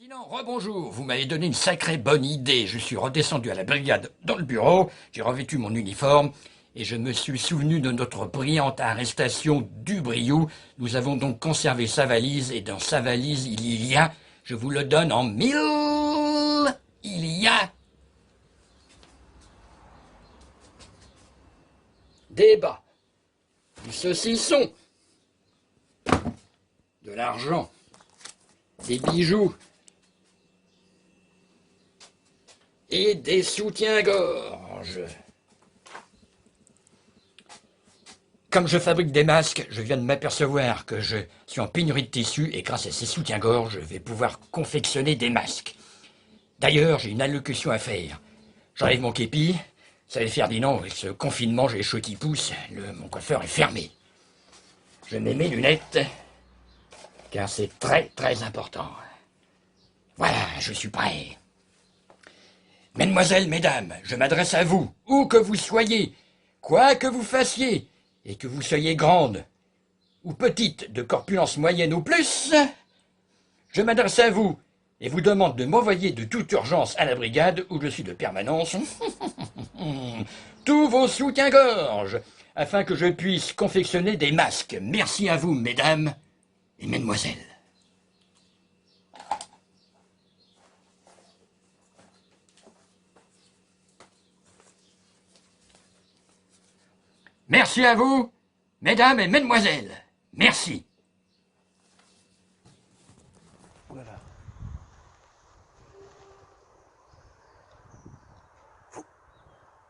Ferdinand, rebonjour, vous m'avez donné une sacrée bonne idée. Je suis redescendu à la brigade dans le bureau, j'ai revêtu mon uniforme et je me suis souvenu de notre brillante arrestation du Briou. Nous avons donc conservé sa valise et dans sa valise il y a, je vous le donne en mille, il y a des bas, du saucisson, de l'argent, des bijoux et des soutiens-gorge. Comme je fabrique des masques, je viens de m'apercevoir que je suis en pénurie de tissu et grâce à ces soutiens-gorge, je vais pouvoir confectionner des masques. D'ailleurs, j'ai une allocution à faire. J'enlève mon képi. Vous savez, Ferdinand, avec ce confinement, j'ai les cheveux qui poussent. Mon coiffeur est fermé. Je mets mes lunettes, car c'est très très important. Voilà, je suis prêt. Mesdemoiselles, mesdames, je m'adresse à vous, où que vous soyez, quoi que vous fassiez, et que vous soyez grande ou petite, de corpulence moyenne ou plus, je m'adresse à vous et vous demande de m'envoyer de toute urgence à la brigade où je suis de permanence tous vos soutiens-gorge afin que je puisse confectionner des masques. Merci à vous, mesdames et mesdemoiselles. Merci à vous, mesdames et mesdemoiselles. Merci. Ouh là là.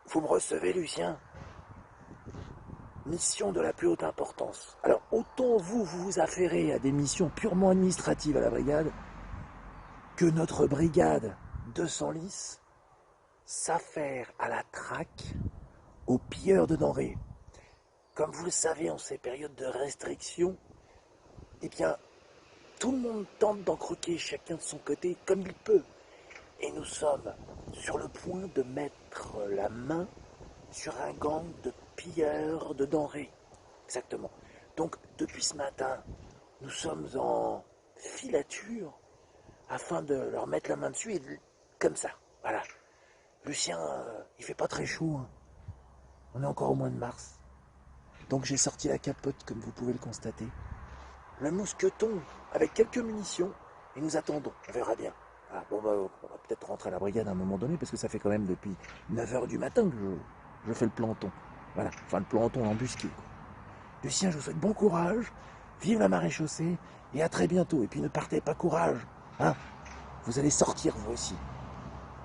Vous me recevez, Lucien? Mission de la plus haute importance. Alors, autant vous vous affairez à des missions purement administratives à la brigade, que notre brigade de Senlis s'affaire à la traque aux pilleurs de denrées. Comme vous le savez, en ces périodes de restriction, eh bien, tout le monde tente d'en croquer chacun de son côté comme il peut. Et nous sommes sur le point de mettre la main sur un gang de pilleurs de denrées. Exactement. Donc, depuis ce matin, nous sommes en filature afin de leur mettre la main dessus et comme ça. Voilà. Lucien, il fait pas très chaud. Hein. On est encore au mois de mars. Donc j'ai sorti la capote comme vous pouvez le constater. Le mousqueton avec quelques munitions et nous attendons. On verra bien. Ah, bon, bah, on va peut-être rentrer à la brigade à un moment donné parce que ça fait quand même depuis 9h du matin que je fais le planton. Voilà, enfin le planton, l'embusqué. Lucien, je vous souhaite bon courage, vive la maréchaussée et à très bientôt. Et puis ne partez pas courage, hein. Vous allez sortir vous aussi.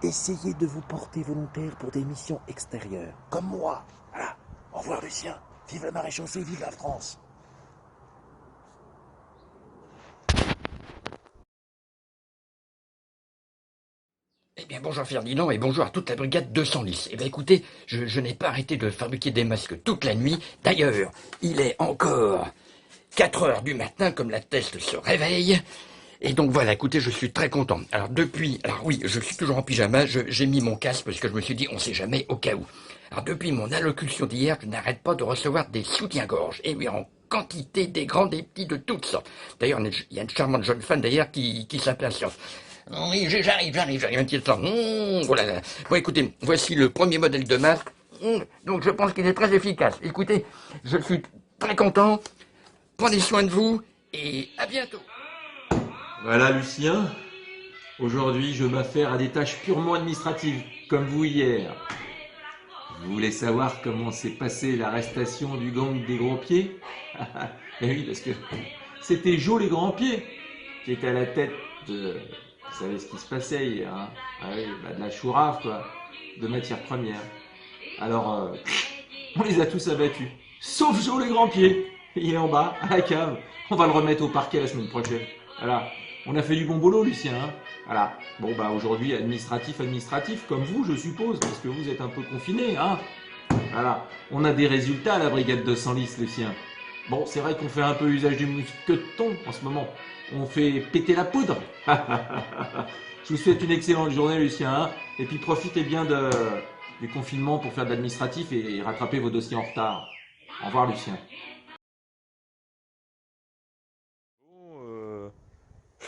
Essayez de vous porter volontaire pour des missions extérieures, comme moi. Voilà, au revoir Lucien, vive la maréchaussée, vive la France. Eh bien, bonjour Ferdinand et bonjour à toute la brigade 210. Eh bien, écoutez, je n'ai pas arrêté de fabriquer des masques toute la nuit. D'ailleurs, il est encore 4 heures du matin, comme la teste se réveille. Et donc voilà, écoutez, je suis très content. Alors oui, je suis toujours en pyjama, j'ai mis mon casque parce que je me suis dit, on sait jamais au cas où. Alors depuis mon allocution d'hier, je n'arrête pas de recevoir des soutiens-gorge. Et oui, en quantité, des grands, des petits, de toutes sortes. D'ailleurs, il y a une charmante jeune femme d'ailleurs qui s'impatiente. Oui, j'arrive, un petit temps. Oh là là. Bon, écoutez, voici le premier modèle de masque. Donc, je pense qu'il est très efficace. Écoutez, je suis très content. Prenez soin de vous et à bientôt. Voilà Lucien, aujourd'hui je m'affaire à des tâches purement administratives, comme vous hier. Vous voulez savoir comment s'est passée l'arrestation du gang des gros pieds? Eh oui, parce que c'était Jo les grands pieds qui était à la tête de... Vous savez ce qui se passait hier, hein? Ah oui, de la chourave quoi, de matières premières. Alors, on les a tous abattus, sauf Jo les grands pieds. Il est en bas, à la cave. On va le remettre au parquet la semaine prochaine. Voilà. On a fait du bon boulot, Lucien. Hein, voilà. Bon, bah aujourd'hui, administratif, comme vous, je suppose, parce que vous êtes un peu confiné. Hein. Voilà. On a des résultats à la brigade de Senlis, Lucien. Bon, c'est vrai qu'on fait un peu usage du mousqueton en ce moment. On fait péter la poudre. Je vous souhaite une excellente journée, Lucien. Hein, et puis profitez bien du confinement pour faire de l'administratif et rattraper vos dossiers en retard. Au revoir, Lucien.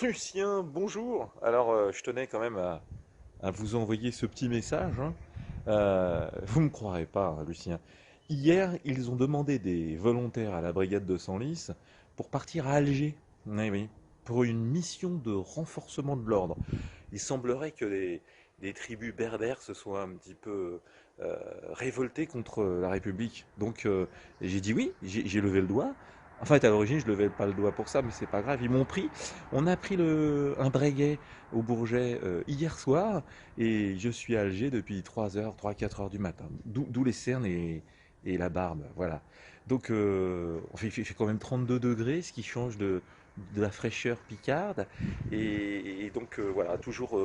Lucien, bonjour. Alors, je tenais quand même à vous envoyer ce petit message, hein. Vous me croirez pas, hein, Lucien. Hier, ils ont demandé des volontaires à la brigade de Senlis pour partir à Alger. Oui, oui, pour une mission de renforcement de l'ordre. Il semblerait que les tribus berbères se soient un petit peu révoltées contre la République. Donc, j'ai dit oui, j'ai levé le doigt. En fait, à l'origine, je levais pas le doigt pour ça, mais c'est pas grave. Ils m'ont pris. On a pris un Breguet au Bourget hier soir, et je suis à Alger depuis 3 heures, 3-4 heures du matin. D'où les cernes et la barbe, voilà. Donc, il fait quand même 32 degrés, ce qui change de la fraîcheur picarde. Et donc, voilà, toujours.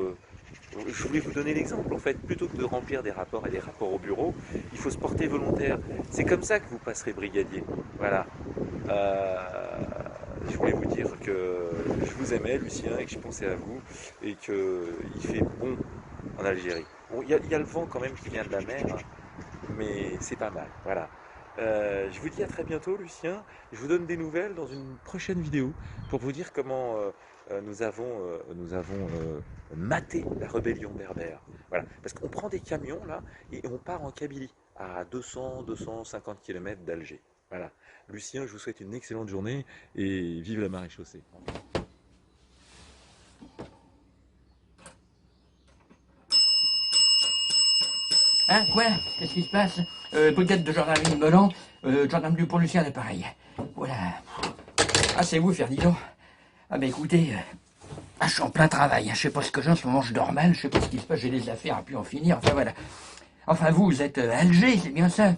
Je voulais vous donner l'exemple, en fait, plutôt que de remplir des rapports et des rapports au bureau, il faut se porter volontaire. C'est comme ça que vous passerez brigadier. Voilà. Euh, je voulais vous dire que je vous aimais, Lucien, et que je pensais à vous, et qu'il fait bon en Algérie. Bon, il y a le vent quand même qui vient de la mer, hein, mais c'est pas mal. Voilà. Je vous dis à très bientôt, Lucien. Je vous donne des nouvelles dans une prochaine vidéo pour vous dire comment nous avons maté la rébellion berbère. Voilà. Parce qu'on prend des camions là et on part en Kabylie à 200-250 km d'Alger. Voilà. Lucien, je vous souhaite une excellente journée et vive la maréchaussée. Hein, quoi? Qu'est-ce qui se passe? Brigade de gendarmerie de Melan, gendarme du pont Lucien à l'appareil. Voilà. Ah, c'est vous, Ferdinand? Ah, bah écoutez, je suis en plein travail, hein. Je sais pas ce que j'ai en ce moment, je dors mal, je sais pas ce qui se passe, j'ai des affaires à pu en finir, enfin voilà. Enfin, vous êtes à Alger, c'est bien ça?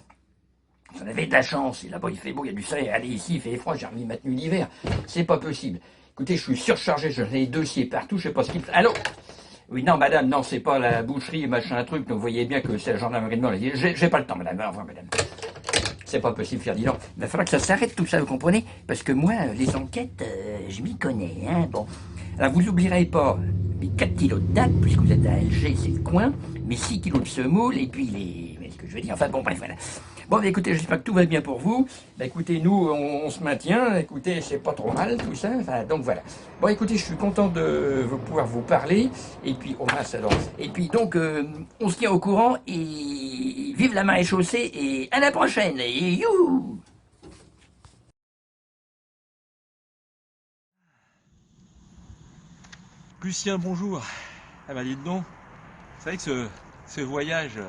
Vous en avez de la chance, et là-bas il fait beau, il y a du soleil, allez ici, il fait froid, j'ai remis ma tenue d'hiver. C'est pas possible. Écoutez, je suis surchargé, j'ai des dossiers partout, je sais pas ce qu'il fait. Allô? Oui, non, madame, non, c'est pas la boucherie, machin, truc, donc vous voyez bien que c'est la gendarmerie de Melan. J'ai pas le temps, madame, au revoir, madame. C'est pas possible, Ferdinand. Il va falloir que ça s'arrête tout ça, vous comprenez? Parce que moi, les enquêtes, je m'y connais, hein, bon. Alors, vous n'oublierez pas les 4 kilos de date, puisque vous êtes à Alger, c'est le coin, mais 6 kilos de semoule, et puis les... Mais ce que je veux dire, enfin, bon, bref, voilà. Bon, bah, écoutez, j'espère que tout va bien pour vous. Bah, écoutez, nous, on se maintient. Écoutez, c'est pas trop mal, tout ça. Enfin, donc, voilà. Bon, écoutez, je suis content de pouvoir vous parler. Et puis, oh mince, alors. Et puis, donc, on se tient au courant, et vive la maréchaussée, et à la prochaine, et youhou! Lucien, bonjour. Ah bah dites donc, c'est vrai que ce voyage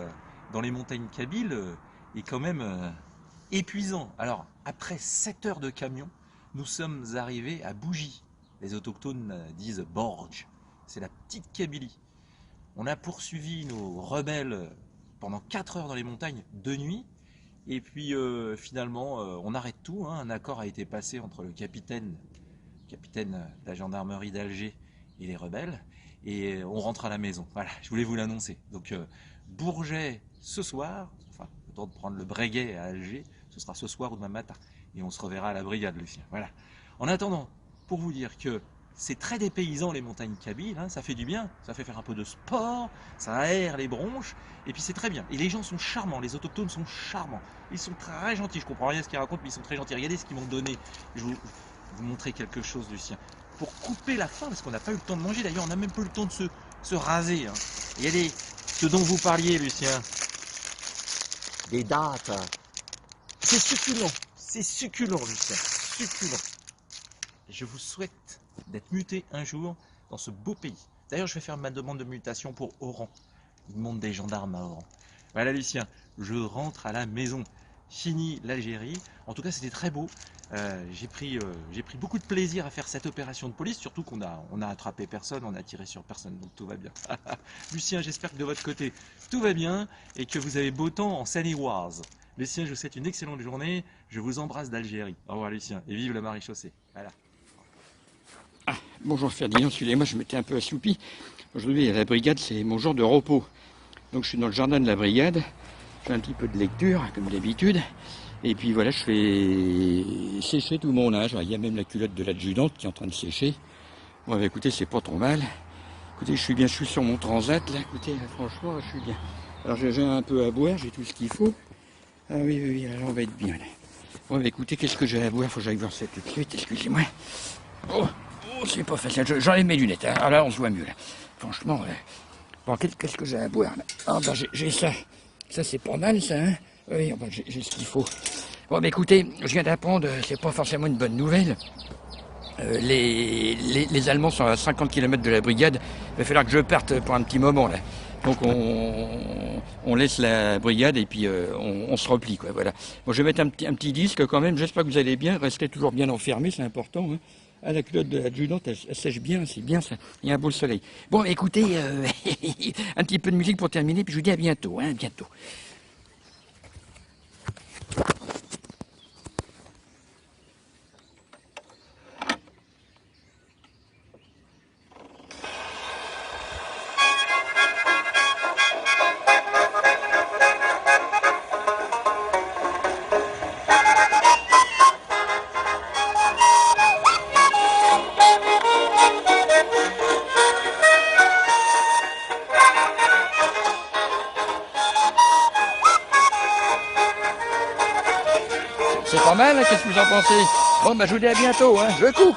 dans les montagnes kabyles est quand même épuisant. Alors, après 7 heures de camion, nous sommes arrivés à Bougie. Les autochtones disent Borj. C'est la petite Kabylie. On a poursuivi nos rebelles pendant 4 heures dans les montagnes de nuit. Et puis finalement, on arrête tout, hein. Un accord a été passé entre le capitaine de la gendarmerie d'Alger et les rebelles. Et on rentre à la maison. Voilà, je voulais vous l'annoncer. Donc Bourget ce soir, enfin, le temps de prendre le Breguet à Alger, ce sera ce soir ou demain matin. Et on se reverra à la brigade, Lucien. Voilà. En attendant, pour vous dire que c'est très dépaysant les montagnes kabyles, hein, ça fait du bien, ça fait faire un peu de sport, ça aère les bronches, et puis c'est très bien. Et les gens sont charmants, les autochtones sont charmants, ils sont très gentils, je comprends rien à ce qu'ils racontent, mais ils sont très gentils. Regardez ce qu'ils m'ont donné, je vais vous montrer quelque chose, Lucien. Pour couper la faim, parce qu'on n'a pas eu le temps de manger, d'ailleurs on n'a même pas eu le temps de se raser. Hein. Regardez ce dont vous parliez, Lucien. Des dattes. C'est succulent, Lucien, succulent. Je vous souhaite d'être muté un jour dans ce beau pays. D'ailleurs, je vais faire ma demande de mutation pour Oran. Il monte des gendarmes à Oran. Voilà, Lucien, je rentre à la maison. Fini l'Algérie. En tout cas, c'était très beau. J'ai pris beaucoup de plaisir à faire cette opération de police, surtout qu'on a attrapé personne, on a tiré sur personne, donc tout va bien. Lucien, j'espère que de votre côté, tout va bien et que vous avez beau temps en Seine-et-Oise. Lucien, je vous souhaite une excellente journée. Je vous embrasse d'Algérie. Au revoir, Lucien, et vive la maréchaussée. Voilà. Ah, bonjour Ferdinand, excusez-moi, je m'étais un peu assoupi. Aujourd'hui, à la brigade, c'est mon jour de repos. Donc je suis dans le jardin de la brigade, j'ai un petit peu de lecture, comme d'habitude. Et puis voilà, je fais sécher tout mon linge. Il y a même la culotte de l'adjudante qui est en train de sécher. Bon, bah, écoutez, c'est pas trop mal. Écoutez, je suis sur mon transat, là. Écoutez, franchement, je suis bien. Alors j'ai un peu à boire, j'ai tout ce qu'il faut. Ah oui, oui, oui, alors on va être bien, là. Bon, bah, écoutez, qu'est-ce que j'ai à boire? Faut que j'aille voir ça tout de suite, excusez-moi. Oh, c'est pas facile. J'enlève mes lunettes. Hein. Ah là, on se voit mieux. Là. Franchement, bon, qu'est-ce que j'ai à boire là? Ah bah j'ai ça. Ça, c'est pas mal, ça. Hein, oui, bah, j'ai ce qu'il faut. Bon, bah écoutez, je viens d'apprendre, c'est pas forcément une bonne nouvelle. Les Allemands sont à 50 km de la brigade. Il va falloir que je parte pour un petit moment là. Donc on laisse la brigade et puis on se replie quoi. Voilà. Bon, je vais mettre un petit disque quand même. J'espère que vous allez bien. Restez toujours bien enfermés, c'est important. Hein. Ah, la culotte de l'adjudante, elle sèche bien, c'est bien ça. Il y a un beau soleil. Bon, écoutez, un petit peu de musique pour terminer, puis je vous dis à bientôt. Hein, à bientôt. C'est pas mal, hein, qu'est-ce que vous en pensez? Bon, bah je vous dis à bientôt, hein, je coupe.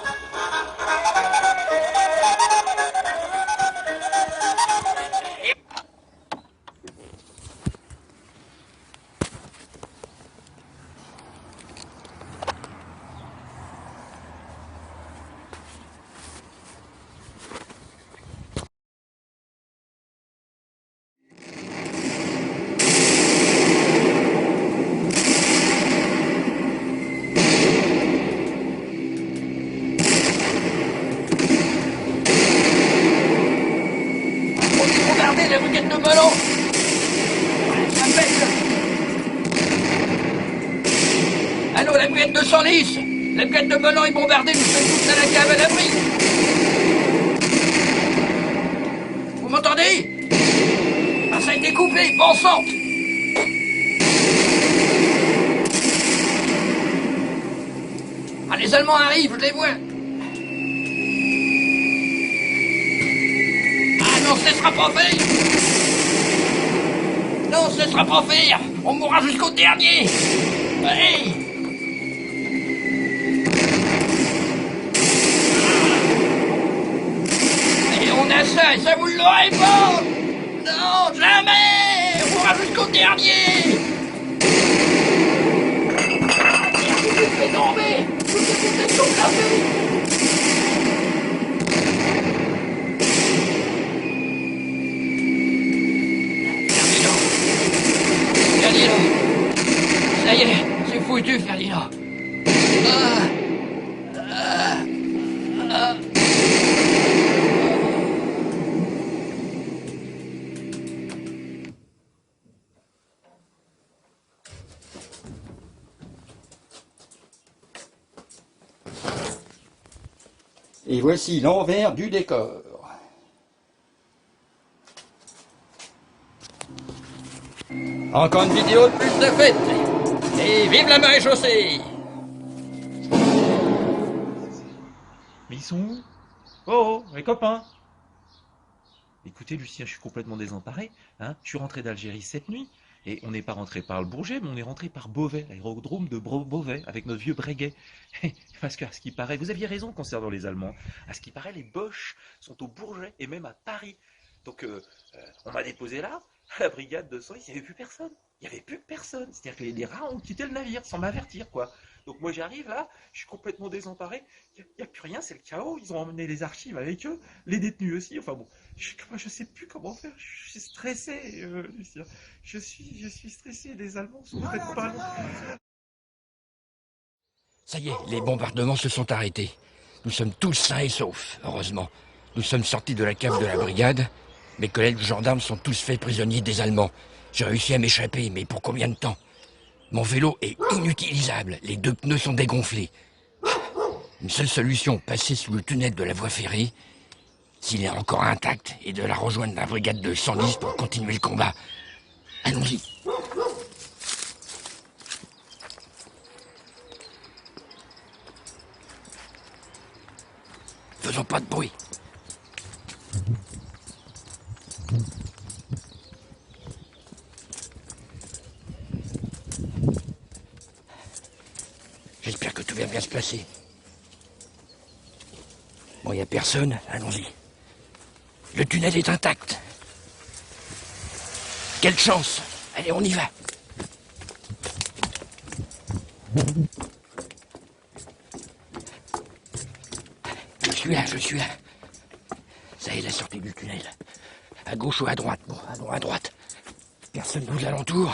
Regardez la brigade de Melun. Ça pète. Allô, la brigade de Senlis. La brigade de Melun est bombardée, nous sommes tous à la cave à l'abri. Vous m'entendez? Ah, ça a été coupé, bon sang. Ah, les Allemands arrivent, je les vois. Non, ce ne sera pas fait. Non, ce ne sera pas fait. On mourra jusqu'au dernier. Allez. Et on a ça, et ça vous l'aurez pas. Non, jamais. On mourra jusqu'au dernier. Merde, je me fais tomber. Toutes les protections classées. Ça y est, c'est foutu, Ferdinand. Et voici l'envers du décor. Encore une vidéo de plus de fête. Et vive la marée chaussée. Mais ils sont où? Oh, les copains! Écoutez, Lucien, je suis complètement désemparé. Hein. Je suis rentré d'Algérie cette nuit. Et on n'est pas rentré par le Bourget, mais on est rentré par Beauvais, l'aérodrome de Beauvais, avec notre vieux Breguet. Parce qu'à ce qui paraît, vous aviez raison concernant les Allemands. À ce qui paraît, les Boches sont au Bourget et même à Paris. Donc, on m'a déposé là, à la brigade de Senlis, il n'y avait plus personne. Il n'y avait plus personne. C'est-à-dire que les rats ont quitté le navire sans m'avertir, quoi. Donc moi j'arrive là, je suis complètement désemparé, il n'y a plus rien, c'est le chaos, ils ont emmené les archives avec eux, les détenus aussi, enfin bon, je sais plus comment faire, je suis stressé, Lucien, je suis stressé, les Allemands sont peut-être pas loin. Ça y est, les bombardements se sont arrêtés. Nous sommes tous sains et saufs, heureusement. Nous sommes sortis de la cave de la brigade. Mes collègues gendarmes sont tous faits prisonniers des Allemands. J'ai réussi à m'échapper, mais pour combien de temps? Mon vélo est inutilisable, les 2 pneus sont dégonflés. Une seule solution, passer sous le tunnel de la voie ferrée, s'il est encore intact, et de la rejoindre la brigade de Senlis pour continuer le combat. Allons-y. Faisons pas de bruit. J'espère que tout va bien se passer. Bon, il n'y a personne, allons-y. Le tunnel est intact. Quelle chance! Allez, on y va! Je suis là. Ça y est, la sortie du tunnel. À gauche ou à droite? Bon, à droite. Personne bouge alentour.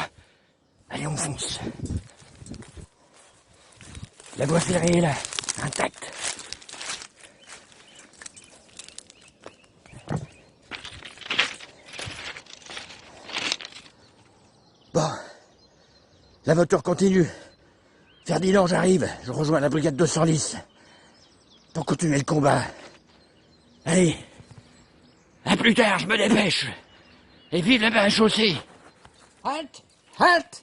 Allez, on fonce. La voie ferrée est là, intacte. Bon, la voiture continue. Ferdinand, j'arrive. Je rejoins la brigade de Senlis pour continuer le combat. Allez, à plus tard, je me dépêche. Et vive la main chaussée. Halte, halte.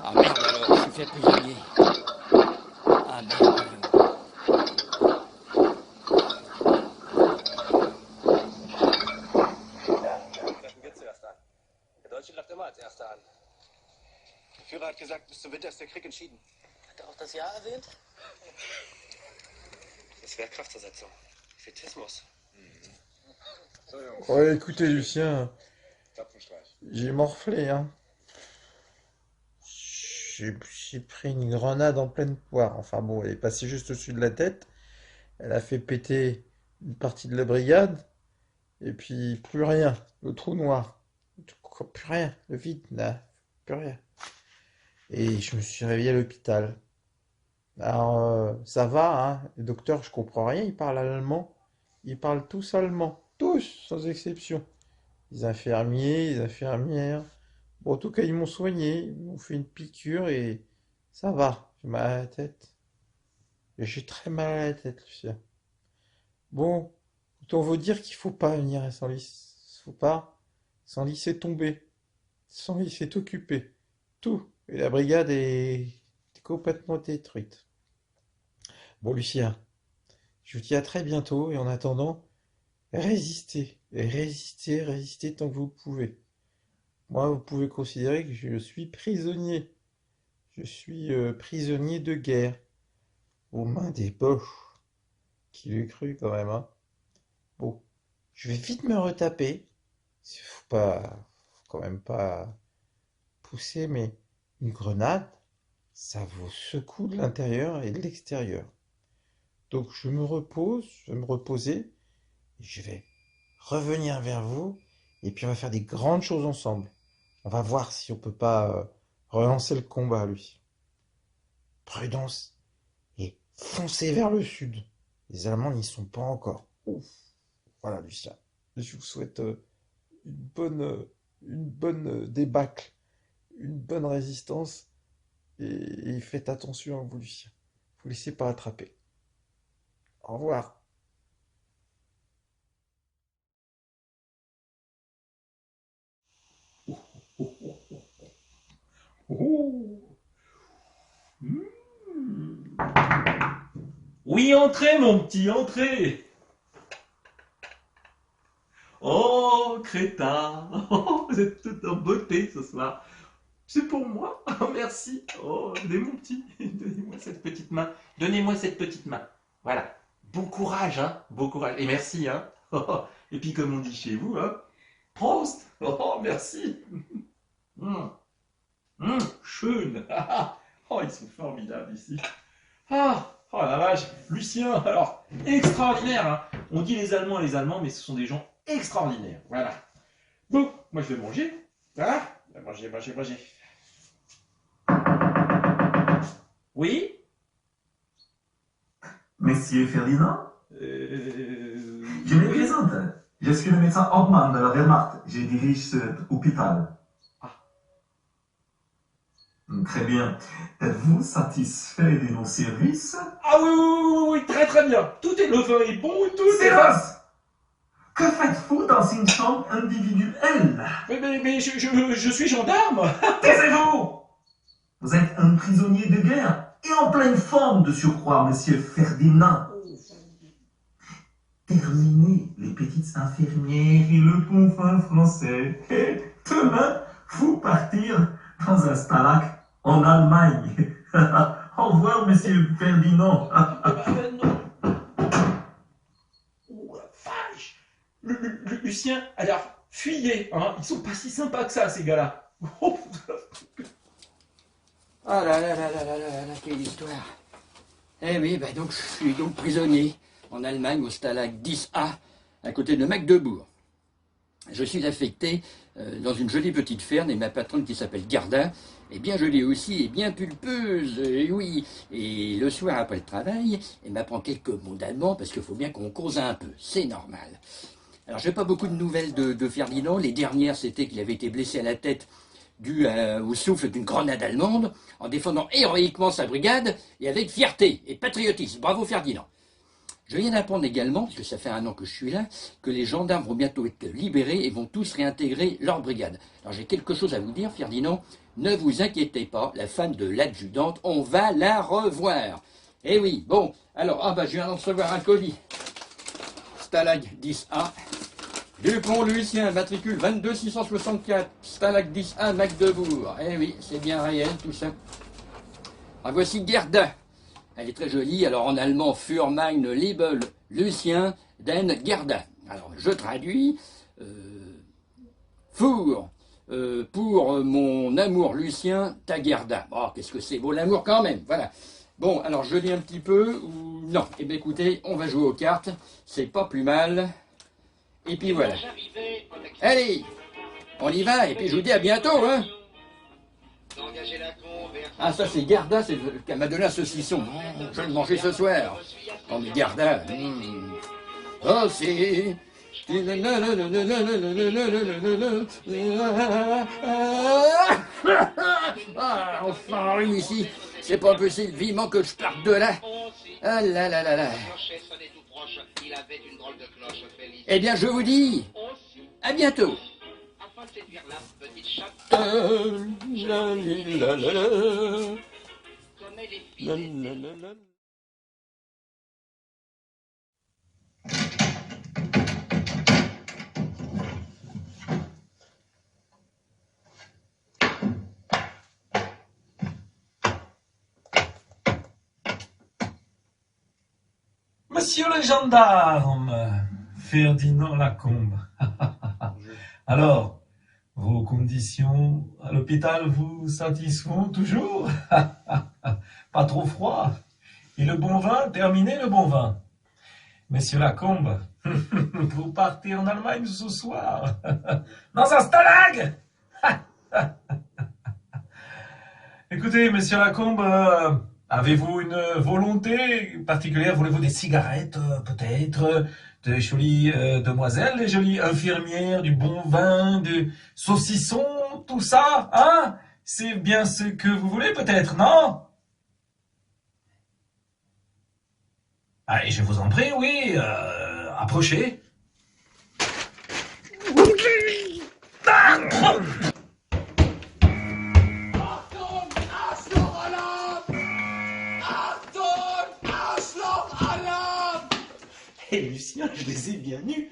Ah merde alors, je suis fait prisonnier. Ah merde alors. Treffen wir zuerst an. Der Deutsche greift immer als Erster an. Der Führer hat gesagt, bis zum Winter ist der Krieg entschieden. Hat er auch das Jahr erwähnt? Das wäre Kraftzersetzung. Fetiismus. So, Jungs. Ouais, écoutez, Lucien, Zapfenstreich. j'ai morflé, hein. J'ai pris une grenade en pleine poire. Enfin bon, elle est passée juste au-dessus de la tête. Elle a fait péter une partie de la brigade. Et puis, plus rien. Le trou noir. Plus rien. Le vide, là. Plus rien. Et je me suis réveillé à l'hôpital. Alors, ça va, hein. Les docteurs, je comprends rien. Ils parlent allemand. Ils parlent tous allemand. Tous, sans exception. Les infirmiers, les infirmières. Bon, en tout cas, ils m'ont soigné. Ils m'ont fait une piqûre et ça va. J'ai mal à la tête. Et j'ai très mal à la tête, Lucien. Bon, autant vous dire qu'il faut pas venir à Senlis. Faut pas. Senlis est tombé. Senlis est occupé. Tout. Et la brigade est complètement détruite. Bon, Lucien, je vous dis à très bientôt et en attendant, résistez. Résistez, résistez tant que vous pouvez. Moi, vous pouvez considérer que je suis prisonnier. Je suis prisonnier de guerre aux mains des Boches. Qui l'eût cru quand même, hein? Bon, je vais vite me retaper. Faut quand même pas pousser, mais une grenade, ça vous secoue de l'intérieur et de l'extérieur. Donc je me repose, je vais me reposer, et je vais revenir vers vous, et puis on va faire des grandes choses ensemble. On va voir si on peut pas relancer le combat, lui. Prudence, et foncez vers le sud. Les Allemands n'y sont pas encore. Ouf. Voilà, Lucien. Je vous souhaite une bonne débâcle, une bonne résistance, et faites attention à vous, Lucien. Vous laissez pas attraper. Au revoir. Oui, entrez, mon petit, entrez. Oh, crétin. Oh, vous êtes tout en beauté ce soir. C'est pour moi. Oh, merci. Oh, donnez mon petit. Donnez-moi cette petite main. Donnez-moi cette petite main. Voilà. Bon courage, hein. Bon courage. Et merci, hein. Oh, et puis, comme on dit chez vous, hein. Prost. Oh, merci. Schön. Oh, ils sont formidables ici. Ah, oh la vache. Lucien, alors, extraordinaire, hein. On dit les Allemands, mais ce sont des gens extraordinaires. Voilà. Bon, moi je vais manger. Voilà. Manger. Oui? Monsieur Ferdinand, je me Oui. présente. Je suis le médecin Hauptmann de la Wehrmacht. Je dirige cet hôpital. Très bien. Êtes-vous satisfait de nos services? Ah oui, très très bien. Tout est, le vin est bon, tout est... Silence! Que faites-vous dans une chambre individuelle? Mais je suis gendarme. Taisez-vous! Vous êtes un prisonnier de guerre et en pleine forme de surcroît, monsieur Ferdinand. Terminez les petites infirmières et le confin français. Et demain, vous partir dans un stalag en Allemagne. Au revoir, monsieur Ferdinand. Non. Oh la vache. Lucien, alors, fuyez, hein. Ils sont pas si sympas que ça, ces gars-là. Oh. Ah là là là là là là là, quelle histoire. Eh oui, bah donc je suis donc prisonnier en Allemagne au Stalag 10A, à côté de Magdebourg. Je suis affecté dans une jolie petite ferme et ma patronne qui s'appelle Garda est bien jolie aussi et bien pulpeuse, et oui. Et le soir après le travail, elle m'apprend quelques mots d'allemand parce qu'il faut bien qu'on cause un peu, c'est normal. Alors j'ai pas beaucoup de nouvelles de Ferdinand, les dernières c'était qu'il avait été blessé à la tête dû au souffle d'une grenade allemande en défendant héroïquement sa brigade et avec fierté et patriotisme. Bravo Ferdinand. Je viens d'apprendre également, parce que ça fait 1 an que je suis là, que les gendarmes vont bientôt être libérés et vont tous réintégrer leur brigade. Alors j'ai quelque chose à vous dire, Ferdinand, ne vous inquiétez pas, la femme de l'adjudante, on va la revoir. Eh oui, bon, alors, je viens de recevoir un colis. Stalag 10A, Dupont Lucien, matricule 22664, Stalag 10A, Magdebourg. Eh oui, c'est bien réel tout ça. Ah, voici Gerda. Elle est très jolie, alors en allemand, für mein Liebel Lucien den Gerda. Alors je traduis, pour mon amour Lucien, ta Gerda. Oh, qu'est-ce que c'est beau l'amour quand même, voilà. Bon, alors je lis un petit peu, ou non, eh bien écoutez, on va jouer aux cartes, c'est pas plus mal. Et puis voilà. Allez, on y va, et puis je vous dis à bientôt, hein. Ah, ça c'est Garda, c'est qu'elle m'a donné un saucisson. Je vais le manger ce soir. Oh mais Garda. Oh c'est... Ah, enfin oui ici. C'est pas possible, vivement que je parte de là. Ah là là là là. Eh bien je vous dis, à bientôt. Monsieur le gendarme, Ferdinand Lacombe. Alors, vos conditions à l'hôpital vous satisfont toujours? Pas trop froid? Et le bon vin, terminez le bon vin. Monsieur Lacombe, vous partez en Allemagne ce soir dans un stalag. Écoutez, monsieur Lacombe, avez-vous une volonté particulière? Voulez-vous des cigarettes, peut-être? De jolies demoiselles, des jolies infirmières, du bon vin, du saucisson, tout ça, hein? C'est bien ce que vous voulez, peut-être, non? Allez, je vous en prie, oui, approchez. Et Lucien, je les ai bien eus.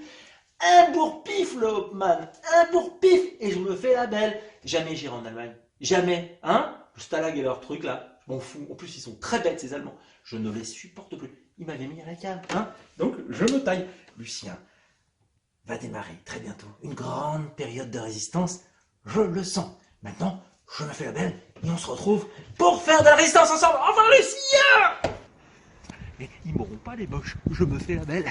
Un bourre-pif, le Hopman, un bourre-pif, et je me fais la belle. Jamais j'irai en Allemagne. Jamais, hein? Le Stalag et leur truc là, je m'en fous. En plus, ils sont très bêtes, ces Allemands. Je ne les supporte plus. Ils m'avaient mis à la cave, hein? Donc, je me taille. Lucien va démarrer très bientôt une grande période de résistance. Je le sens. Maintenant, je me fais la belle et on se retrouve pour faire de la résistance ensemble. Enfin, Lucien! Mais ils m'auront pas les moches. Je me fais la belle.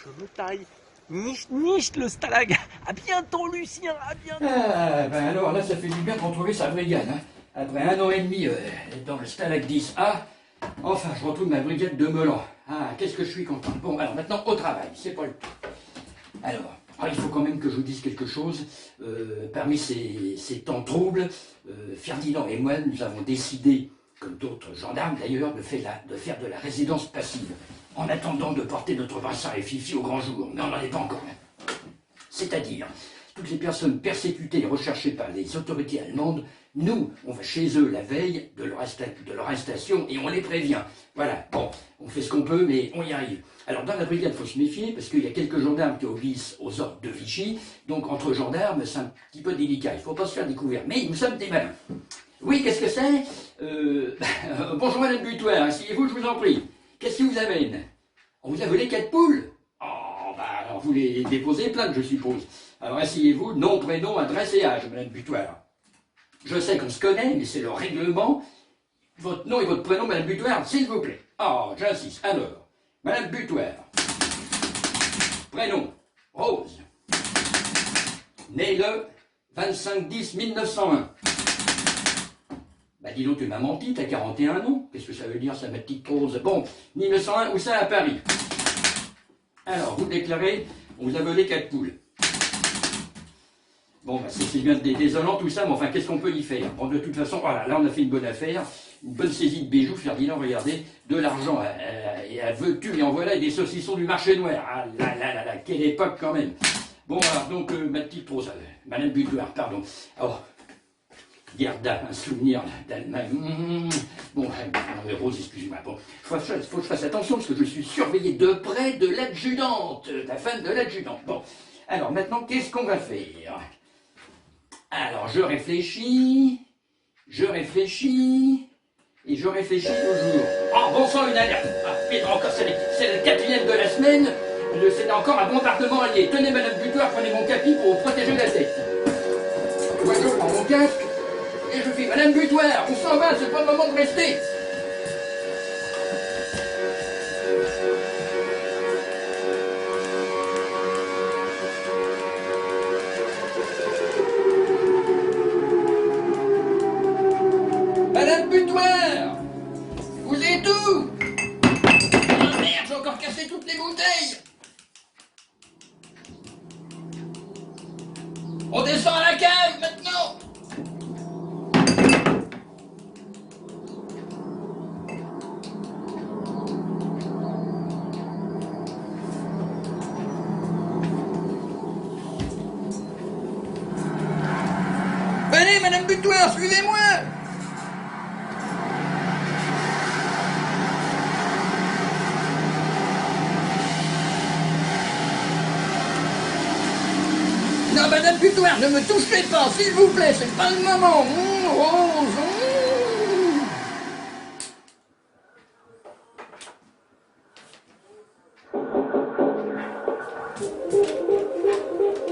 Je me taille. Nicht, nicht le stalag. À bientôt, Lucien. À bientôt. Ah, ben alors là, ça fait du bien de retrouver sa brigade. Hein. Après 1 an et demi dans le Stalag 10A, enfin, je retrouve ma brigade de Melan. Ah, qu'est-ce que je suis content. Bon, alors maintenant, au travail, c'est pas le tout. Alors, il faut quand même que je vous dise quelque chose. Parmi ces temps troubles, Ferdinand et moi, nous avons décidé, comme d'autres gendarmes d'ailleurs, de faire de la résidence passive, en attendant de porter notre brassard et fifi au grand jour. Mais on n'en est pas encore là. C'est-à-dire, toutes les personnes persécutées et recherchées par les autorités allemandes, nous, on va chez eux la veille de leur arrestation et on les prévient. Voilà, bon, on fait ce qu'on peut, mais on y arrive. Alors dans la brigade, il faut se méfier, parce qu'il y a quelques gendarmes qui obéissent aux ordres de Vichy, donc entre gendarmes, c'est un petit peu délicat, il ne faut pas se faire découvrir, mais nous sommes des malins. Oui, qu'est-ce que c'est bonjour Madame Butoir, asseyez-vous, je vous en prie. Qu'est-ce qui vous amène? On vous a volé 4 poules? Oh, bah alors vous les déposez plainte, je suppose. Alors asseyez-vous, nom, prénom, adresse et âge, Madame Butoir. Je sais qu'on se connaît, mais c'est le règlement. Votre nom et votre prénom, Madame Butoir, s'il vous plaît. Oh, j'insiste. Alors, Madame Butoir. Prénom, Rose. Né le 25-10-1901. Bah dis donc, tu m'as menti, t'as 41 ans. Qu'est-ce que ça veut dire, ça, ma petite Rose? Bon, 1901, où ça, à Paris? Alors, vous déclarez, on vous a volé 4 poules. Bon, bah, c'est bien désolant tout ça, mais enfin, qu'est-ce qu'on peut y faire? Bon, de toute façon, voilà, là on a fait une bonne affaire, une bonne saisie de bijoux, Ferdinand, regardez, de l'argent, et à veux-tu, et en voilà, et des saucissons du marché noir. Ah là là là là, quelle époque quand même. Bon, alors, donc, ma petite Rose, Madame Butoir, pardon. Oh, Gerda, un souvenir d'Allemagne. Bon, Rose, excusez-moi. Bon, faut que je fasse attention, parce que je suis surveillé de près de l'adjudante, la femme de l'adjudante. Bon, alors maintenant, qu'est-ce qu'on va faire? Alors, je réfléchis, et je réfléchis toujours. Oh, bon sang, une alerte. Ah, mais encore, c'est le 4e de la semaine, c'est encore un bombardement allié. Tenez, Madame Butoir, prenez mon capi pour vous protéger la tête. Moi, je prends mon casque, et je fais, Madame Butoir, on s'en va, c'est pas le moment de rester. Madame Butoir, vous êtes où? Oh merde, j'ai encore cassé toutes les bouteilles. On descend à la cave maintenant. Venez, Madame Butoir, suivez-moi. Non, Madame Butoir, ne me touchez pas, s'il vous plaît, c'est pas le moment. Rose.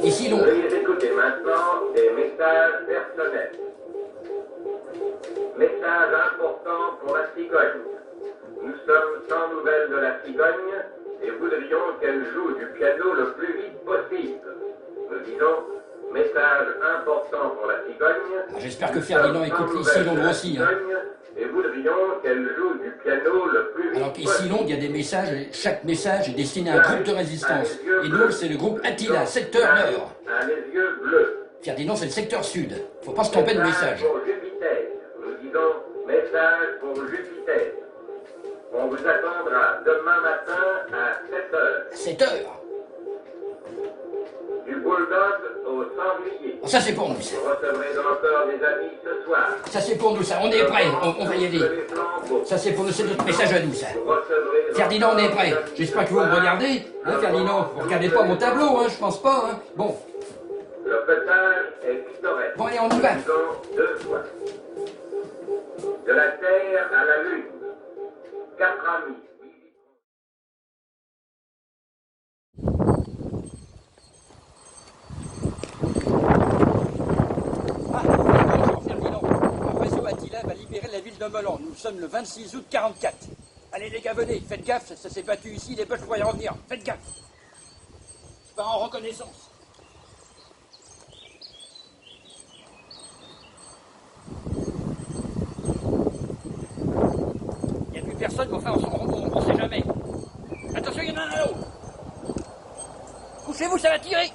Ici, donc. Veuillez écouter maintenant des messages personnels. Message important pour la cigogne. Nous sommes sans nouvelles de la cigogne et voudrions qu'elle joue du piano le plus vite possible. Nous disons, message important pour la cigogne. J'espère que Ferdinand écoute ici Londres aussi. Hein. Et voudrions qu'elle joue du piano le plus vite Alors qu'ici Londres, il y a des messages, et chaque message est destiné à un groupe de résistance. Et nous, c'est le groupe Attila, secteur nord. A les yeux bleus. Ferdinand, c'est le secteur sud. Faut pas se tromper de message. Pour Jupiter. Nous disons, message pour Jupiter. On vous attendra demain matin à 7h. 7 heures. Du bulldog au sanglier. Ça, c'est pour nous, ça. Vous recevrez encore des amis ce soir. Ça, c'est pour nous, ça. On est prêts. On va y aller. Ça, c'est pour nous. C'est notre message à nous, ça. Ferdinand, on est prêts. J'espère que vous me regardez. Hein, Ferdinand? Vous regardez pas mon tableau, hein? Je pense pas, hein. Bon. Le pétage est pittoresque. Bon, allez, on y va. Disons 2 fois. De la Terre à la Lune. 4 amis. Bonjour, Ferdinand. Le réseau Attila va libérer la ville de Melun. Nous sommes le 26 août 44. Allez, les gars, venez. Faites gaffe, ça s'est battu ici. Les Boches pourraient y revenir. Faites gaffe. Je pars en reconnaissance. Il n'y a plus personne, mais enfin, on sait jamais. Attention, il y en a un là-haut. Couchez-vous, ça va tirer.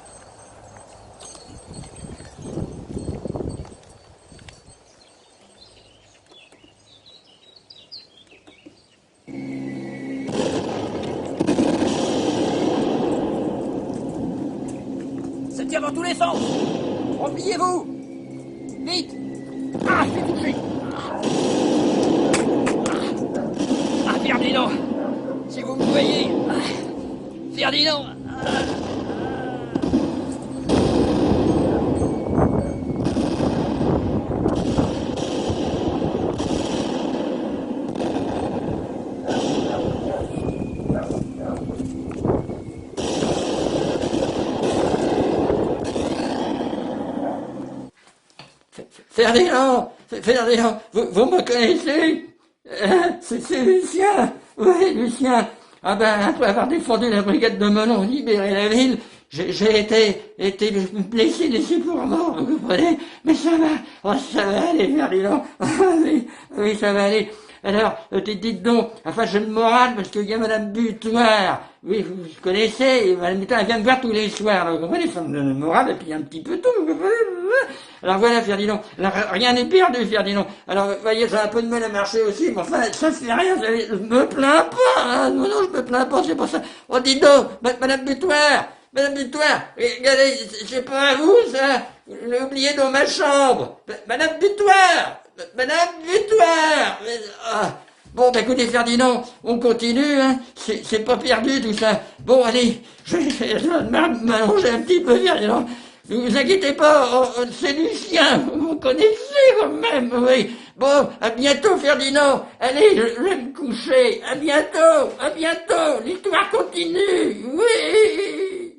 Ça tire dans dans tous les sens. Repliez-vous. Vite. Ah, je suis touché. Ah, Ferdinand. Si vous me voyez. Ferdinand. Ferdinand, vous me connaissez? C'est Lucien. Oui, Lucien. Ah ben, après avoir défendu la brigade de Melon, libéré la ville, j'ai été blessé, laissé pour mort, vous comprenez? Mais ça va aller, Ferdinand. Oui, ça va aller. Alors, dites donc, enfin, j'ai le moral, parce qu'il y a Madame Butoir. Oui, vous connaissez, Madame Butoir, elle vient me voir tous les soirs, vous comprenez? Ça me donne le moral, et puis un petit peu tout, vous comprenez? Alors voilà, Ferdinand. Alors, rien n'est perdu, Ferdinand. Alors, vous voyez, j'ai un peu de mal à marcher aussi, mais enfin, ça fait rien, je me plains pas, hein. Non, je me plains pas, c'est pour ça. Oh, dites donc, Madame Butoir, regardez, c'est pas à vous, ça. Vous l'avez oublié dans ma chambre. Madame Butoir. Bon, bah écoutez, Ferdinand, on continue, hein. C'est pas perdu, tout ça. Bon, allez, je vais m'allonger un petit peu, Ferdinand. Ne vous inquiétez pas, c'est Lucien, vous connaissez quand même, oui. Bon, à bientôt, Ferdinand. Allez, je vais me coucher. À bientôt. L'histoire continue, oui.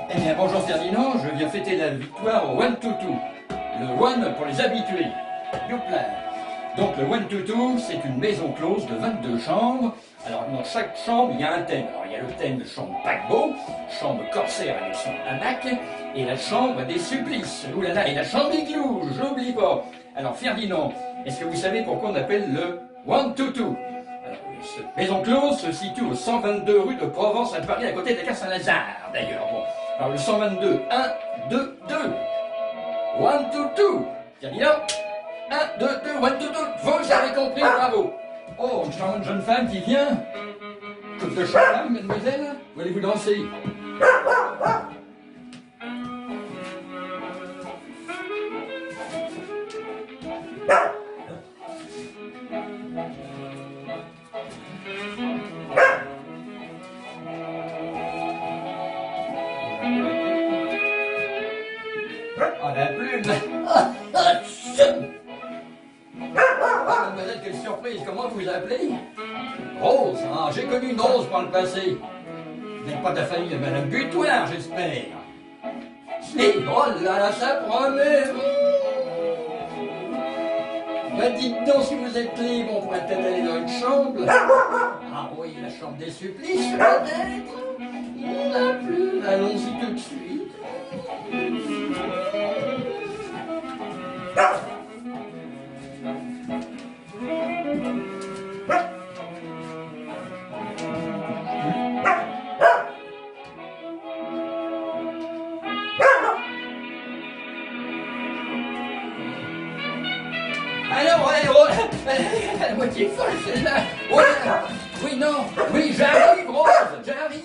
Eh bien, bonjour Ferdinand, je viens fêter la victoire au 1-2-2. Le 1 pour les habitués. Youpla. Donc le 1-2-2, c'est une maison close de 22 chambres. Alors dans chaque chambre, il y a un thème. Alors il y a le thème de chambre paquebot, chambre corsaire avec son hamac, et la chambre des supplices. Oulala, et la chambre igloo, je l'oublie pas. Alors Ferdinand, est-ce que vous savez pourquoi on appelle le 1-2-2? Alors, cette maison close se situe au 122 rue de Provence à Paris, à côté de la gare Saint-Lazare, d'ailleurs. Bon. Alors le 122, 1, 2, 2. 1-2-2. Ferdinand. 1, 2, 2, 1, 2, 2. Vous avez compris, bravo. Oh, une charmante jeune femme qui vient. Coupe de champagne, mademoiselle. Voulez-vous danser? Oh, la plume. Mademoiselle, quelle surprise. Comment vous appelez? Rose. Ah, j'ai connu une Rose par le passé. Vous n'êtes pas de la famille de Madame Butoir, j'espère. Si. Oh là là, ça promet. Bah, dites donc, si vous êtes libre, on pourrait peut-être aller dans une chambre. Ah oui, la chambre des supplices, peut-être. La plume. Allons-y tout de suite. Alors, elle est à moitié folle, celle-là. Oh là. Oui, non. Oui, j'arrive, Rose, j'arrive.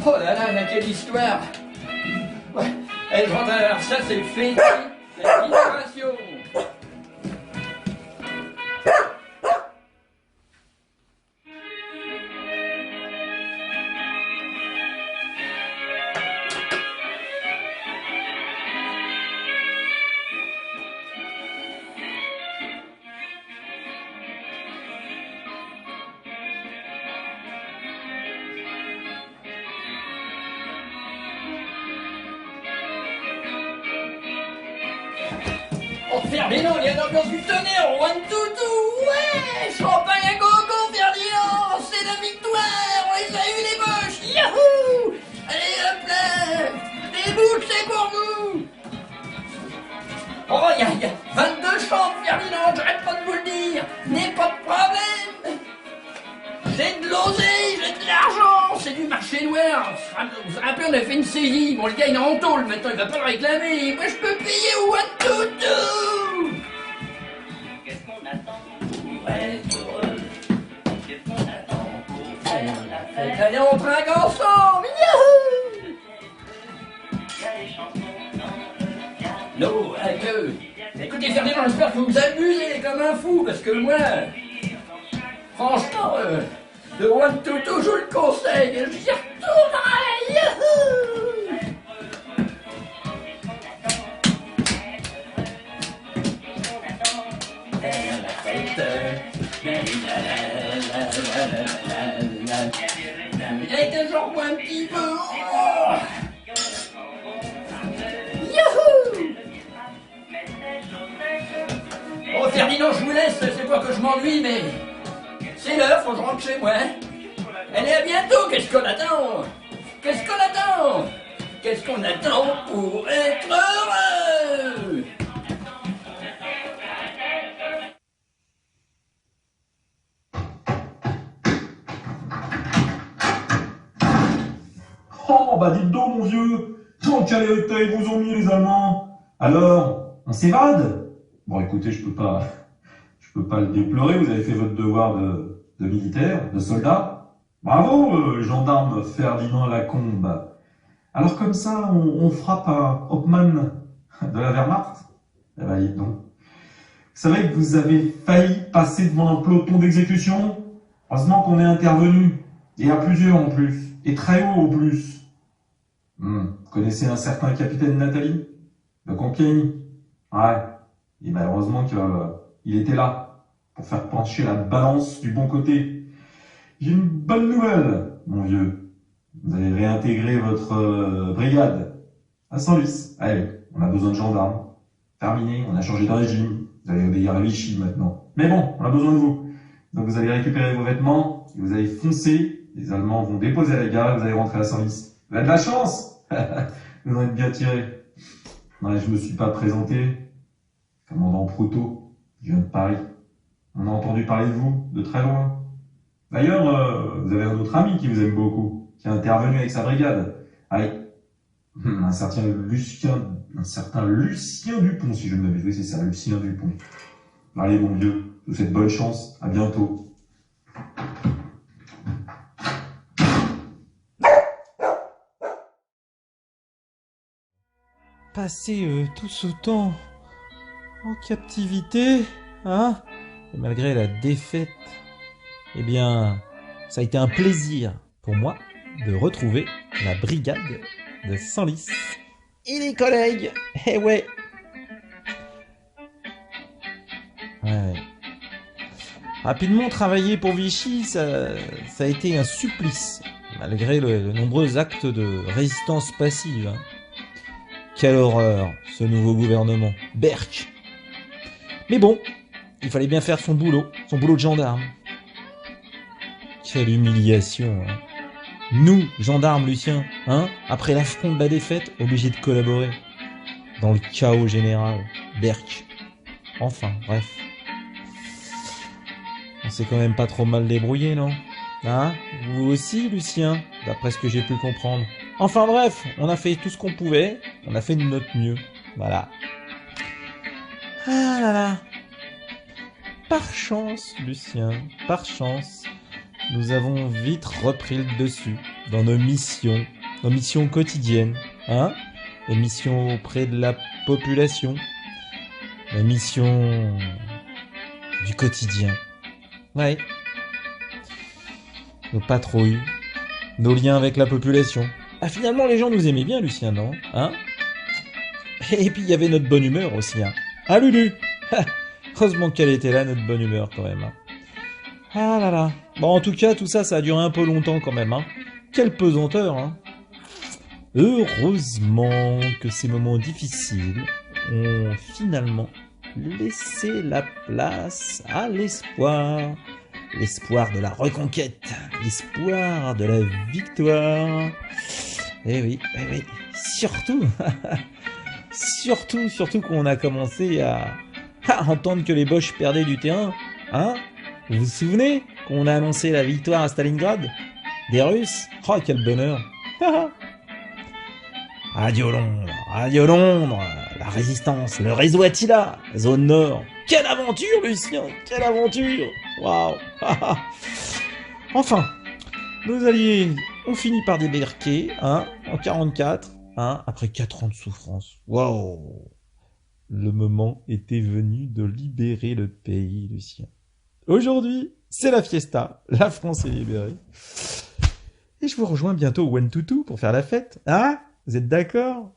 Oh là là, quelle histoire. Ouais, elle rentre, alors ça c'est fait, c'est la libération. Oh Ferdinand, il y a l'ambiance du tonnerre, 1-2-2, ouais, champagne à gogo, Ferdinand, c'est la victoire, on les a eu les moches, yahoo. Allez hop là, des boules, c'est pour vous. Oh, il y a 22 chambres, Ferdinand, j'arrête pas de vous le dire, n'est pas de problème. J'ai de l'oseille, j'ai de l'argent, c'est du marché Bon, le gars, il est en tôle maintenant, il va pas le réclamer. Moi, je peux payer au Watutu. Qu'est-ce qu'on attend pour être heureux? Qu'est-ce qu'on attend pour faire la fête? Allez, on trinque ensemble. Youhou! Il y a des chansons dans le piano. Non, adieu. Écoutez, Ferdinand, j'espère que vous vous amusez comme un fou, parce que moi, franchement, le Watutu, je vous le conseille, j'y retournerai. Youhou! Faire la fête. Et toujours moi un petit peu. Oh! Youhou! Oh Ferdinand, je vous laisse, c'est pas que je m'ennuie, mais c'est l'heure, faut que je rentre chez moi. Allez, à bientôt, qu'est-ce qu'on attend? Qu'est-ce qu'on attend? Qu'est-ce qu'on attend pour être heureux? Oh, bah dites donc, mon vieux, dans quel état ils vous ont mis, les Allemands? Alors, on s'évade? Bon, écoutez, je peux pas le déplorer, vous avez fait votre devoir de militaire, de soldat. Bravo, gendarme Ferdinand Lacombe. Alors comme ça, on frappe un Hauptmann de la Wehrmacht? Eh ben, dites donc. Vous savez que vous avez failli passer devant un peloton d'exécution? Heureusement qu'on est intervenu, et à plusieurs en plus, et très haut en plus. Vous connaissez un certain capitaine Nathalie de Compiègne? Ouais. Et malheureusement qu'il était là pour faire pencher la balance du bon côté. J'ai une bonne nouvelle, mon vieux. Vous allez réintégrer votre brigade à Senlis. Allez, on a besoin de gendarmes. Terminé, on a changé de régime. Vous allez obéir à Vichy maintenant. Mais bon, on a besoin de vous. Donc vous allez récupérer vos vêtements et vous allez foncer. Les Allemands vont déposer à la gare et vous allez rentrer à Senlis. Vous avez de la chance. Vous en êtes bien tirés. Non, je me suis pas présenté. Commandant Proto, je viens de Paris. On a entendu parler de vous, de très loin. D'ailleurs, vous avez un autre ami qui vous aime beaucoup, qui est intervenu avec sa brigade. Allez, un certain Lucien Dupont, si je ne m'abuse. Oui, c'est ça, Lucien Dupont. Allez, mon vieux, je vous souhaite bonne chance. À bientôt. Passer tout ce temps en captivité, hein? Et malgré la défaite, eh bien, ça a été un plaisir pour moi de retrouver la brigade de Senlis. Et les collègues, eh ouais. Ouais. Rapidement, travailler pour Vichy, ça a été un supplice, malgré le nombreux actes de résistance passive. Hein. Quelle horreur, ce nouveau gouvernement. Berk. Mais bon, il fallait bien faire son boulot de gendarme. Quelle humiliation, hein. Nous, gendarmes, Lucien, hein, après l'affront de la défaite, obligés de collaborer. Dans le chaos général. Berk. Enfin, bref. On s'est quand même pas trop mal débrouillé, non? Hein? Vous aussi, Lucien, d'après ce que j'ai pu comprendre. Enfin bref, on a fait tout ce qu'on pouvait, on a fait de notre mieux. Voilà. Ah là là. Par chance, Lucien, par chance, nous avons vite repris le dessus dans nos missions quotidiennes, hein? Nos missions auprès de la population, nos missions du quotidien. Ouais. Nos patrouilles, nos liens avec la population. Ah, finalement, les gens nous aimaient bien, Lucien, non? Hein? Et puis, il y avait notre bonne humeur aussi, hein. Ah, Lulu! Heureusement qu'elle était là, notre bonne humeur, quand même, hein. Ah là là. Bon, en tout cas, tout ça, ça a duré un peu longtemps, quand même, hein. Quelle pesanteur, hein. Heureusement que ces moments difficiles ont finalement laissé la place à l'espoir. L'espoir de la reconquête, l'espoir de la victoire. Eh oui, surtout qu'on a commencé à entendre que les Boches perdaient du terrain, hein? Vous vous souvenez qu'on a annoncé la victoire à Stalingrad des Russes? Oh, quel bonheur! Radio Londres, Radio Londres, la résistance, le réseau Attila, zone nord. Quelle aventure, Lucien, quelle aventure. Waouh. Enfin, nos alliés ont fini par débarquer, hein, en 44, hein, après 4 ans de souffrance. Waouh. Le moment était venu de libérer le pays, Lucien. Aujourd'hui, c'est la fiesta, la France est libérée. Et je vous rejoins bientôt au 122 pour faire la fête, hein? Vous êtes d'accord?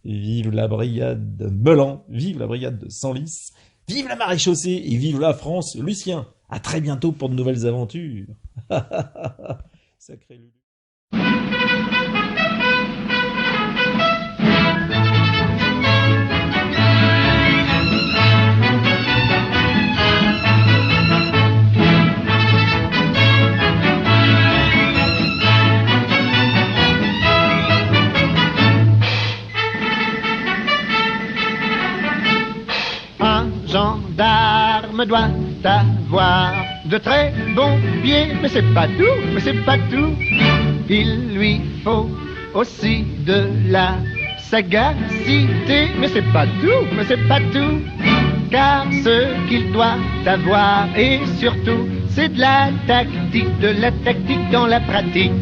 Vive la brigade de Melan, vive la brigade de Senlis, vive la maréchaussée et vive la France, Lucien. À très bientôt pour de nouvelles aventures. Sacré Lulu. Gendarme doit avoir de très bons pieds, mais c'est pas tout, mais c'est pas tout. Il lui faut aussi de la sagacité, mais c'est pas tout, mais c'est pas tout. Car ce qu'il doit avoir, et surtout, c'est de la tactique dans la pratique.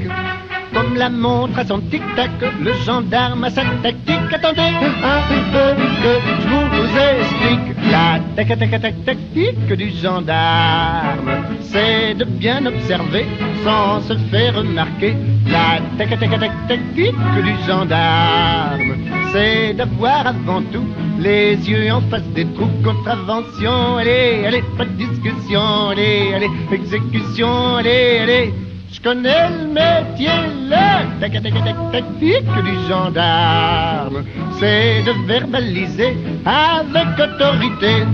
Comme la montre à son tic-tac, le gendarme a sa tactique. Attendez un peu que je vous explique. La tactique du gendarme, c'est de bien observer sans se faire remarquer. La tactique du gendarme, c'est d'avoir avant tout les yeux en face des trous. Contravention, allez, pas de discussion, allez, exécution, allez. Je connais le métier, la tactique du gendarme, c'est de verbaliser avec autorité.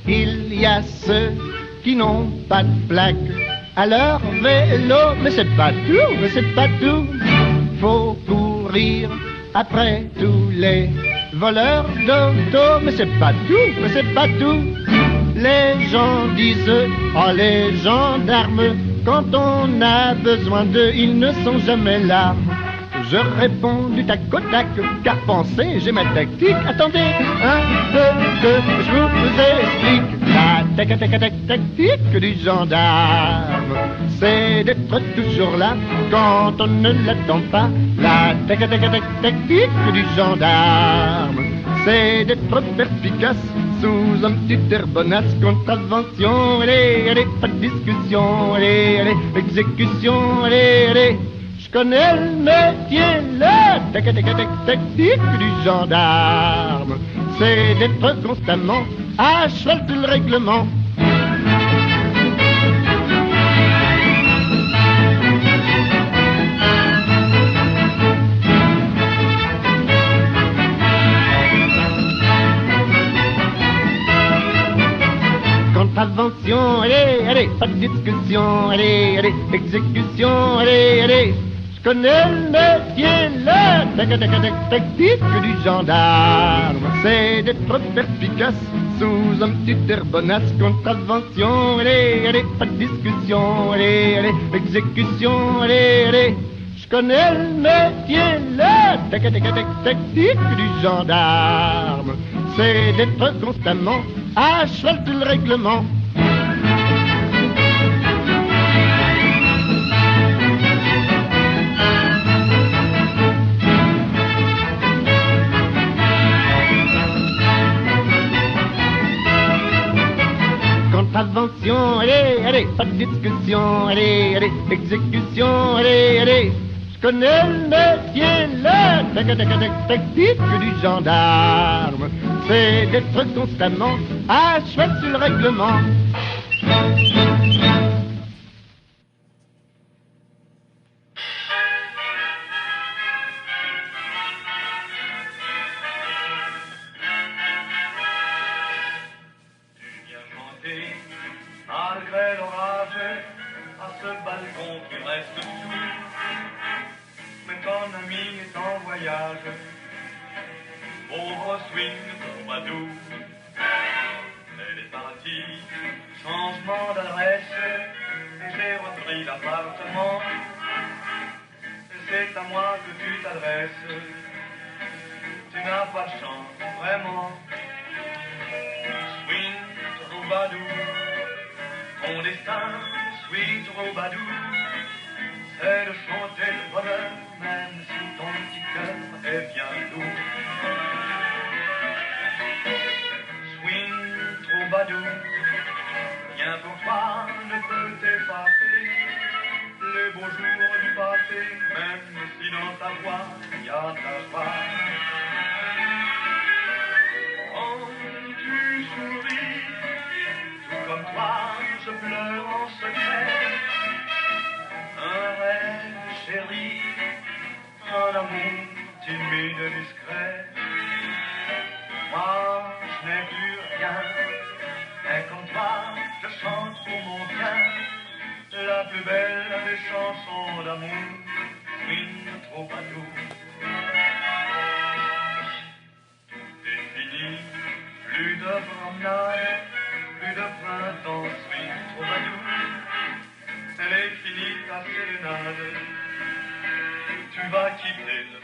Il y a ceux qui n'ont pas de plaque à leur vélo, mais c'est pas tout, mais c'est pas tout. Faut courir après tous les voleurs d'auto, mais c'est pas tout, mais c'est pas tout. Les gens disent, oh les gendarmes, quand on a besoin d'eux, ils ne sont jamais là. Je réponds du tac au tac, car pensez, j'ai ma tactique. Attendez un peu que je vous explique. La tactique du gendarme, c'est d'être toujours là quand on ne l'attend pas. La tactique du gendarme, c'est d'être perspicace sous un petit air bonasse. Contravention, allez, pas de discussion, allez, exécution, allez. Je connais le métier, la tactique du gendarme, c'est d'être constamment à cheval sur le règlement. Contravention, allez, pas de discussion, allez, exécution, allez. Je connais le métier, la tactique du gendarme, c'est d'être perspicace sous un petit air bonasse. Contravention, allez, pas de discussion, allez, exécution, allez. Je connais le métier, la tactique du gendarme, c'est d'être constamment à cheval sur le règlement. Contravention, allez, pas de discussion, allez, exécution, allez. Je connais le métier, la tactique du gendarme, c'est d'être constamment à cheval sur le règlement. Malgré l'orage, à ce balcon tu restes sous. Mais ton ami est en voyage, pauvre swing, Pompadour. Elle est partie, changement d'adresse, j'ai repris l'appartement. c'est à moi que tu t'adresses. Tu n'as pas de chance, vraiment. Swing, Troubadou, ton destin, sweet Troubadou, c'est de chanter le bonheur, même si ton petit cœur est bien lourd. Swing, Troubadou, rien pour toi ne peut t'effacer les beaux jours du passé, même si dans ta voix il y a ta joie. Quand tu souris, tout comme toi, je pleure en secret. Un rêve chéri, un amour timide et discret. Moi, je n'ai plus rien, mais comme toi, je chante pour mon bien. La plus belle des chansons d'amour, Swing Troubadou. C'est fini, plus de promenade, plus de printemps, Swing Troubadou. Elle est finie ta sérénade, tu vas quitter le